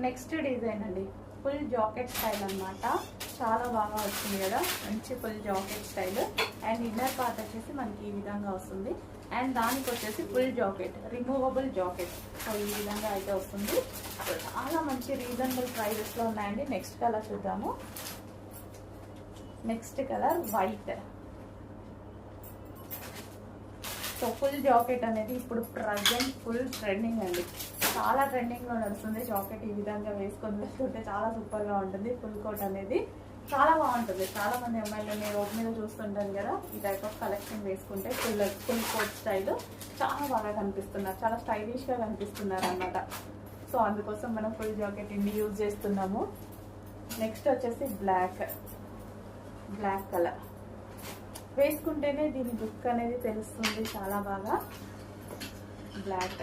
Next design అండి, full jacket style అన్నమాట. చాలా బాగా వచ్చింది కదా, మంచి full jacket style. And inner part వచ్చేసి మనకి ఈ విధంగా వస్తుంది. అండ్ దానికి వచ్చేసి full jacket, removable jacket. So ఈ విధంగా అయితే వస్తుంది. చాలా మంచి రీజనబుల్ ప్రైజెస్లో ఉన్నాయండి. నెక్స్ట్ కలర్ చూద్దాము. Next colour white. So full jacket అనేది ఇప్పుడు ప్రజెంట్ ఫుల్ ట్రెండింగ్ అండి. చాలా ట్రెండింగ్లో నడుస్తుంది. జాకెట్ ఈ విధంగా వేసుకొని వేసుకుంటే చాలా సూపర్గా ఉంటుంది. ఫుల్ కోట్ అనేది చాలా బాగుంటుంది. చాలా మంది అమ్మాయిలు నేను రోడ్ మీద చూస్తుంటాను కదా, ఈ టైప్ ఆఫ్ కలెక్షన్ వేసుకుంటే ఫుల్ కోట్ స్టైల్ చాలా బాగా కనిపిస్తున్నారు, చాలా స్టైలిష్గా కనిపిస్తున్నారు అన్నమాట. సో అందుకోసం మనం ఫుల్ జాకెట్ ఇన్ని యూజ్ చేస్తున్నాము. నెక్స్ట్ వచ్చేసి బ్లాక్ కలర్. వేసుకుంటేనే దీని లుక్ అనేది తెలుస్తుంది చాలా బాగా. బ్లాక్